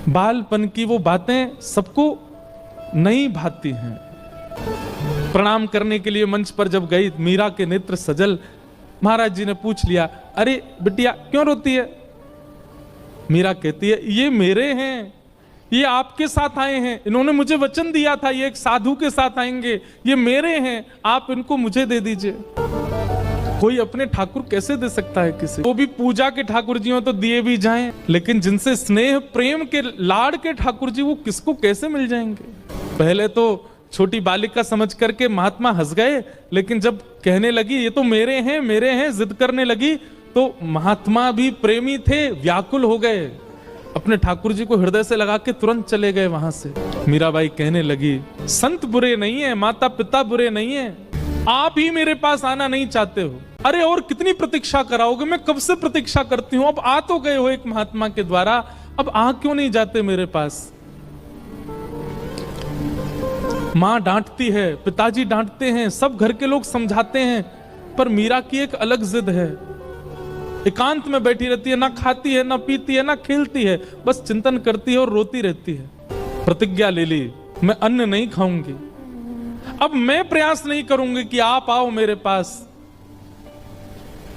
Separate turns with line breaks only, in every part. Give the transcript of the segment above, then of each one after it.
बालपन की वो बातें सबको नहीं भाती हैं। प्रणाम करने के लिए मंच पर जब गई, मीरा के नेत्र सजल। महाराज जी ने पूछ लिया, अरे बिटिया क्यों रोती है? मीरा कहती है, ये मेरे हैं, ये आपके साथ आए हैं, इन्होंने मुझे वचन दिया था ये एक साधु के साथ आएंगे, ये मेरे हैं, आप इनको मुझे दे दीजिए। कोई अपने ठाकुर कैसे दे सकता है किसी? वो भी पूजा के ठाकुर जी हो तो दिए भी जाएं, लेकिन जिनसे स्नेह प्रेम के लाड़ के ठाकुर जी, वो किसको कैसे मिल जाएंगे? पहले तो छोटी बालिका समझ करके महात्मा हंस गए, लेकिन जब कहने लगी ये तो मेरे हैं, जिद करने लगी, तो महात्मा भी प्रेमी थे, व्याकुल हो गए, अपने ठाकुर जी को हृदय से लगा के तुरंत चले गए वहां से। मीराबाई कहने लगी, संत बुरे नहीं है, माता पिता बुरे नहीं है, आप ही मेरे पास आना नहीं चाहते हो। अरे और कितनी प्रतीक्षा कराओगे? मैं कब से प्रतीक्षा करती हूं, अब आ तो गए हो एक महात्मा के द्वारा, अब आ क्यों नहीं जाते मेरे पास? मां डांटती है, पिताजी डांटते हैं, सब घर के लोग समझाते हैं, पर मीरा की एक अलग जिद है। एकांत में बैठी रहती है, ना खाती है, ना पीती है, ना खेलती है, बस चिंतन करती है और रोती रहती है। प्रतिज्ञा ले ली, मैं अन्न नहीं खाऊंगी, अब मैं प्रयास नहीं करूंगी कि आप आओ मेरे पास,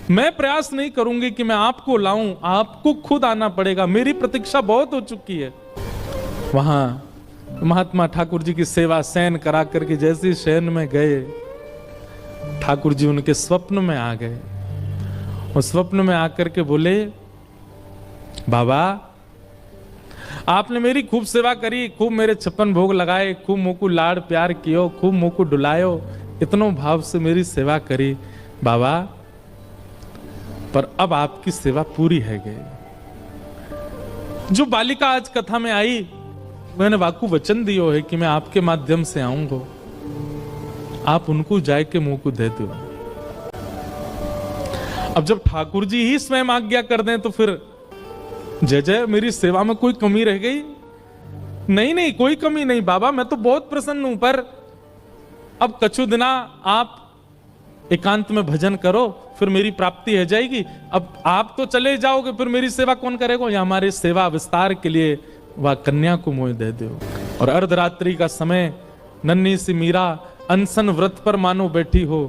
मैं प्रयास नहीं करूंगी कि मैं आपको लाऊं, आपको खुद आना पड़ेगा, मेरी प्रतीक्षा बहुत हो चुकी है। वहां महात्मा ठाकुर जी की सेवा शयन करा करके जैसे शयन में गए, ठाकुर जी उनके स्वप्न में आ गए। और स्वप्न में आकर के बोले, बाबा आपने मेरी खूब सेवा करी, खूब मेरे 56 भोग लगाए, खूब मोकू लाड़ प्यार कियो, खूब मोकू डुलायो, इतनो भाव से मेरी सेवा करी बाबा, पर अब आपकी सेवा पूरी है गई। जो बालिका आज कथा में आई, मैंने वाकू वचन दियो है कि मैं आपके माध्यम से आऊंगा, आप उनको जाए के मुंह को दे दो। अब जब ठाकुर जी ही स्वयं आज्ञा कर दें तो फिर जय जय, मेरी सेवा में कोई कमी रह गई? नहीं, कोई कमी नहीं बाबा, मैं तो बहुत प्रसन्न हूं, पर अब कछु दिना आप एकांत में भजन करो, फिर मेरी प्राप्ति हो जाएगी। अब आप तो चले जाओगे, फिर मेरी सेवा कौन करेगा? या हमारे सेवा विस्तार के लिए वह कन्या को मोह दे दो। और अर्धरात्रि का समय, नन्ही सी मीरा अनशन व्रत पर मानो बैठी हो,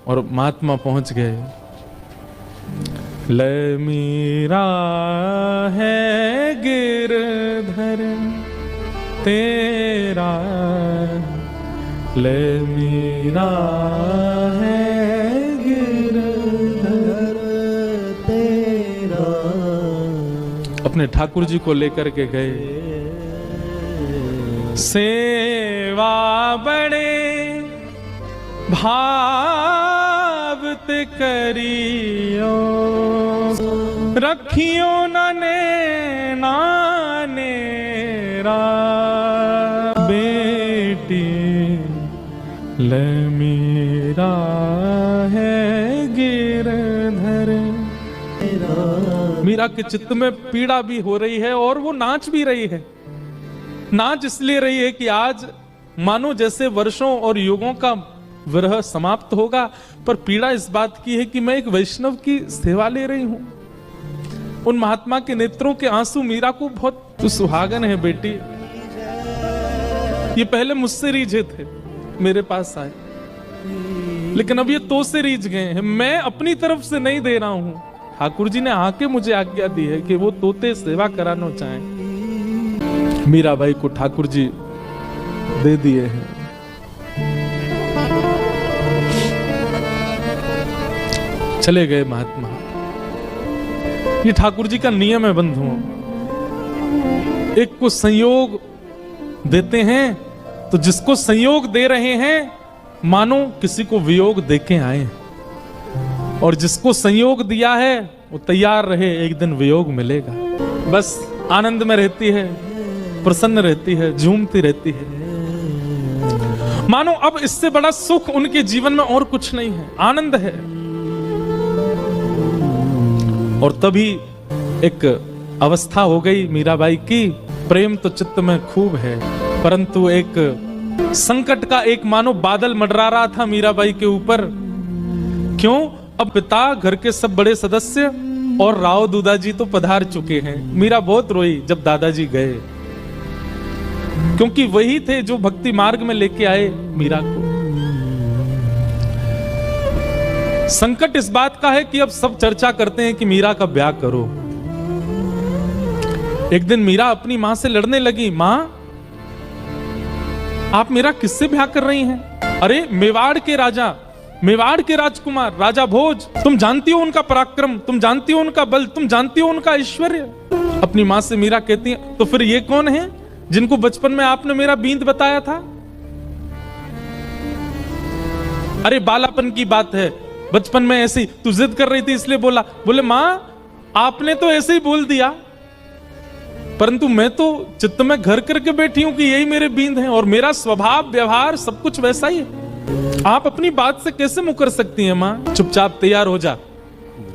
और महात्मा पहुंच गए। ले मीरा है गिरधर तेरा, ले मीरा है गिरधर तेरा। अपने ठाकुर जी को लेकर के गए। सेवा बड़े भावत करियो, रखियो नैना नेरा, बेटी ले मीरा है गिरधर। मीरा के चित्त में पीड़ा भी हो रही है और वो नाच भी रही है। नाच इसलिए रही है कि आज मानो जैसे वर्षों और युगों का विरह समाप्त होगा, पर पीड़ा इस बात की है कि मैं एक वैष्णव की सेवा ले रही हूं। उन महात्मा के नेत्रों के आंसू मीरा को बहुत सुहागन है बेटी। ये पहले मुझसे रीझे थे, मेरे पास आए, लेकिन अब ये तो से रीझ गए हैं। मैं अपनी तरफ से नहीं दे रहा हूं, ठाकुर जी ने आके मुझे आज्ञा दी है कि वो तोते सेवा कराना चाहें। मीराबाई को ठाकुर जी दे दिए हैं। चले गए महात्मा। ये ठाकुर जी का नियम है बंधुओं, एक को संयोग देते हैं तो जिसको संयोग दे रहे हैं मानो किसी को वियोग देके आए, और जिसको संयोग दिया है वो तैयार रहे, एक दिन वियोग मिलेगा। बस आनंद में रहती है, प्रसन्न रहती है, झूमती रहती है, मानो अब इससे बड़ा सुख उनके जीवन में और कुछ नहीं है, आनंद है। और तभी एक अवस्था हो गई मीराबाई की, प्रेम तो चित्त में खूब है, परंतु एक संकट का एक मानो बादल मंडरा रहा था मीराबाई के ऊपर। क्यों? अब पिता, घर के सब बड़े सदस्य और राव दूधा जी तो पधार चुके हैं। मीरा बहुत रोई जब दादाजी गए, क्योंकि वही थे जो भक्ति मार्ग में लेके आए मीरा को। संकट इस बात का है कि अब सब चर्चा करते हैं कि मीरा का ब्याह करो। एक दिन मीरा अपनी मां से लड़ने लगी, मां आप मेरा किससे ब्याह कर रही हैं? अरे मेवाड़ के राजा, मेवाड़ के राजकुमार राजा भोज, तुम जानती हो उनका पराक्रम, तुम जानती हो उनका बल, तुम जानती हो उनका ऐश्वर्य। अपनी मां से मीरा कहती है, तो फिर ये कौन है जिनको बचपन में आपने मेरा बींद बताया था? अरे बालापन की बात है, बचपन में ऐसी तू जिद कर रही थी इसलिए बोला। बोले मां आपने तो ऐसे ही बोल दिया, परंतु मैं तो चित्त में घर करके बैठी हूं कि यही मेरे बींद हैं और मेरा स्वभाव व्यवहार सब कुछ वैसा ही है। आप अपनी बात से कैसे मुकर सकती हैं मां? चुपचाप तैयार हो जा,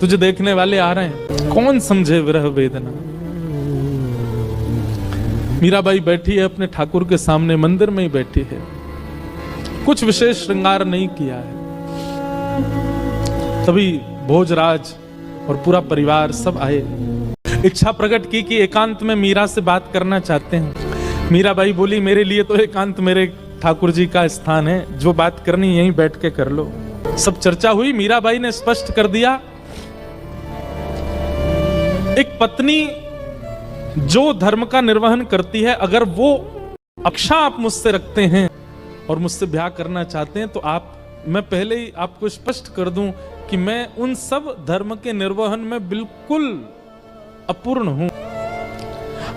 तुझे देखने वाले आ रहे हैं। कौन समझे विरह वेदना। मीराबाई बैठी है अपने ठाकुर के सामने, मंदिर में ही बैठी है, कुछ विशेष श्रृंगार नहीं किया है। तभी भोजराज और पूरा परिवार सब आए, इच्छा प्रकट की कि एकांत में मीरा से बात करना चाहते हैं। मीराबाई बोली, मेरे लिए तो एकांत मेरे ठाकुर जी का स्थान है, जो बात करनी यहीं बैठ के कर लो। सब चर्चा हुई, मीराबाई ने स्पष्ट कर दिया, एक पत्नी जो धर्म का निर्वहन करती है, अगर वो अक्षा आप मुझसे रखते हैं और मुझसे ब्याह करना चाहते हैं, तो मैं पहले ही आपको स्पष्ट कर दूं कि मैं उन सब धर्म के निर्वहन में बिल्कुल अपूर्ण हूं।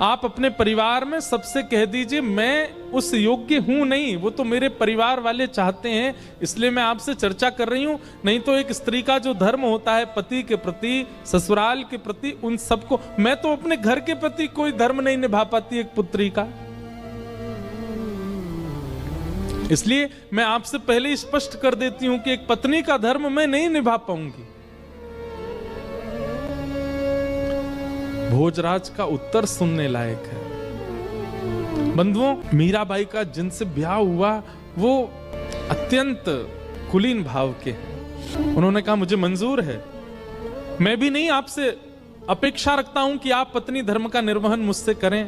आप अपने परिवार में सबसे कह दीजिए मैं उस योग्य हूं नहीं, वो तो मेरे परिवार वाले चाहते हैं, इसलिए मैं आपसे चर्चा कर रही हूं। नहीं तो एक स्त्री का जो धर्म होता है पति के प्रति, ससुराल के प्रति, उन सबको, मैं तो अपने घर के प्रति कोई धर्म नहीं निभा पाती एक पुत्री का, इसलिए मैं आपसे पहले ही स्पष्ट कर देती हूं कि एक पत्नी का धर्म मैं नहीं निभा पाऊंगी। भोजराज का उत्तर सुनने लायक है। बंधुओं, मीराबाई का जिनसे ब्याह हुआ वो अत्यंत कुलीन भाव के हैं। उन्होंने कहा मुझे मंजूर है, मैं भी नहीं आपसे अपेक्षा रखता हूं कि आप पत्नी धर्म का निर्वहन मुझसे करें।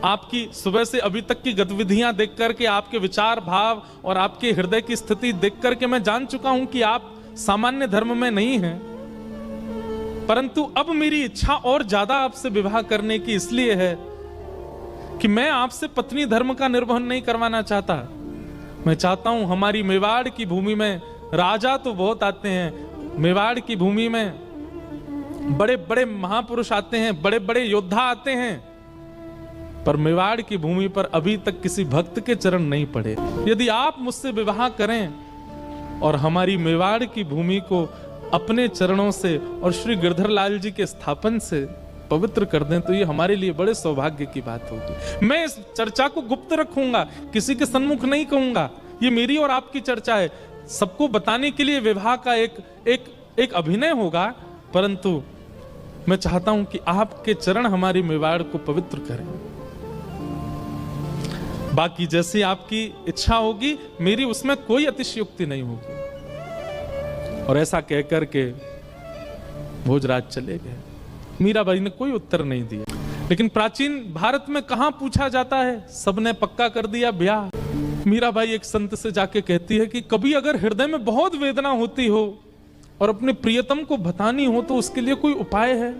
आपकी सुबह से अभी तक की गतिविधियां देख करके, आपके विचार भाव और आपके हृदय की स्थिति देख करके मैं जान चुका हूं कि आप सामान्य धर्म में नहीं हैं। परंतु अब मेरी इच्छा और ज्यादा आपसे विवाह करने की इसलिए है कि मैं आपसे पत्नी धर्म का निर्वहन नहीं करवाना चाहता। मैं चाहता हूं हमारी मेवाड़ की भूमि में राजा तो बहुत आते हैं, मेवाड़ की भूमि में बड़े बड़े महापुरुष आते हैं, बड़े बड़े योद्धा आते हैं, पर मेवाड़ की भूमि पर अभी तक किसी भक्त के चरण नहीं पड़े। यदि आप मुझसे विवाह करें और हमारी मेवाड़ की भूमि को अपने चरणों से और श्री गिरधरलाल जी के स्थापन से पवित्र कर दें, तो ये हमारे लिए बड़े सौभाग्य की बात होगी। मैं इस चर्चा को गुप्त रखूंगा, किसी के सन्मुख नहीं कहूंगा, ये मेरी और आपकी चर्चा है। सबको बताने के लिए विवाह का एक अभिनय होगा, परंतु मैं चाहता हूं कि आपके चरण हमारी मेवाड़ को पवित्र करें। बाकी जैसी आपकी इच्छा होगी, मेरी उसमें कोई अतिशयोक्ति नहीं होगी। और ऐसा कहकर के भोजराज चले गए। मीराबाई ने कोई उत्तर नहीं दिया। लेकिन प्राचीन भारत में कहां पूछा जाता है, सबने पक्का कर दिया ब्याह। मीराबाई एक संत से जाके कहती है कि कभी अगर हृदय में बहुत वेदना होती हो और अपने प्रियतम को बतानी हो तो उसके लिए कोई उपाय है?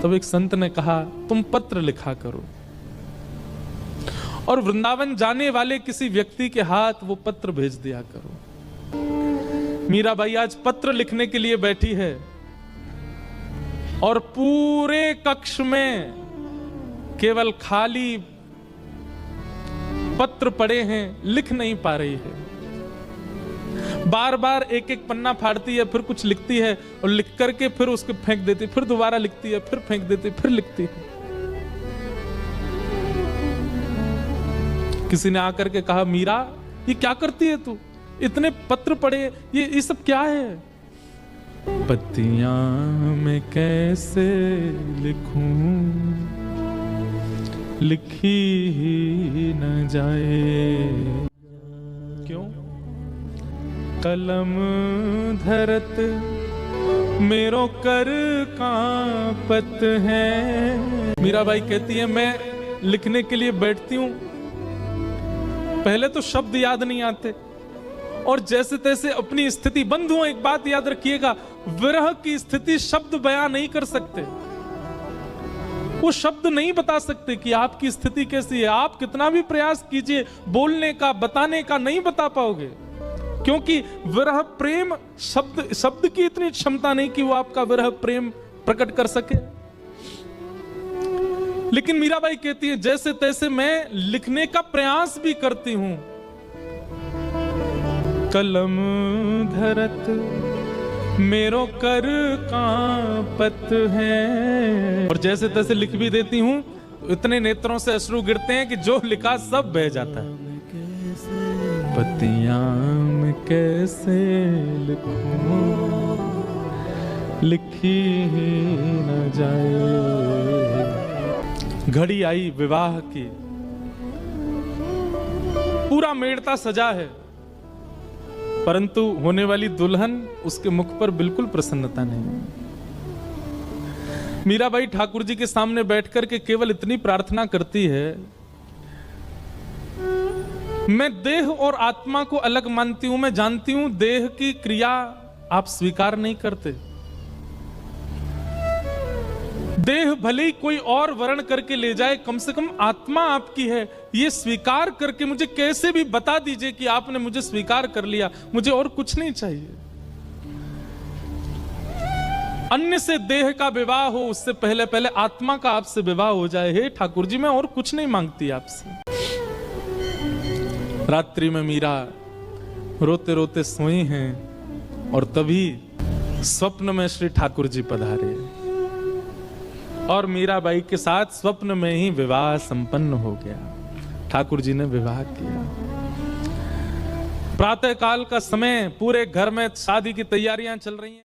तब एक संत ने कहा, तुम पत्र लिखा करो और वृंदावन जाने वाले किसी व्यक्ति के हाथ वो पत्र भेज दिया करो। मीराबाई आज पत्र लिखने के लिए बैठी है और पूरे कक्ष में केवल खाली पत्र पड़े हैं, लिख नहीं पा रही है। बार बार एक एक पन्ना फाड़ती है, फिर कुछ लिखती है और लिख करके फिर उसको फेंक देती, फिर दोबारा लिखती है, फिर फेंक देती, फिर लिखती है। किसी ने आकर के कहा, मीरा ये क्या करती है तू, इतने पत्र पड़े, ये सब क्या है? पत्तियां मैं कैसे लिखूं, लिखी ही न जाए। क्यों? कलम धरत मेरो कर कांपत है। मीराबाई कहती है मैं लिखने के लिए बैठती हूं, पहले तो शब्द याद नहीं आते और जैसे तैसे अपनी स्थिति। बंधुओं एक बात याद रखिएगा, विरह की स्थिति शब्द बयां नहीं कर सकते। वो शब्द नहीं बता सकते कि आपकी स्थिति कैसी है। आप कितना भी प्रयास कीजिए बोलने का, बताने का, नहीं बता पाओगे, क्योंकि विरह प्रेम शब्द की इतनी क्षमता नहीं कि वो आपका विरह प्रेम प्रकट कर सके। लेकिन मीराबाई कहती है जैसे तैसे मैं लिखने का प्रयास भी करती हूं। कलम धरत मेरो कर कांपत है, और जैसे तैसे लिख भी देती हूं, इतने नेत्रों से अश्रु गिरते हैं कि जो लिखा सब बह जाता है। पतियां में कैसे लिखूं, लिखी ही न जाए। घड़ी आई विवाह की, पूरा मेड़ता सजा है, परंतु होने वाली दुल्हन, उसके मुख पर बिल्कुल प्रसन्नता नहीं। मीराबाई ठाकुर जी के सामने बैठकर के केवल इतनी प्रार्थना करती है, मैं देह और आत्मा को अलग मानती हूं। मैं जानती हूं देह की क्रिया आप स्वीकार नहीं करते। देह भले ही कोई और वर्ण करके ले जाए, कम से कम आत्मा आपकी है, ये स्वीकार करके मुझे कैसे भी बता दीजिए कि आपने मुझे स्वीकार कर लिया। मुझे और कुछ नहीं चाहिए। अन्य से देह का विवाह हो, उससे पहले पहले आत्मा का आपसे विवाह हो जाए। हे ठाकुर जी, मैं और कुछ नहीं मांगती आपसे। रात्रि में मीरा रोते रोते सोई हैं और तभी स्वप्न में श्री ठाकुर जी पधारे और मीराबाई के साथ स्वप्न में ही विवाह संपन्न हो गया। ठाकुर जी ने विवाह किया। प्रातः काल का समय, पूरे घर में शादी की तैयारियां चल रही हैं।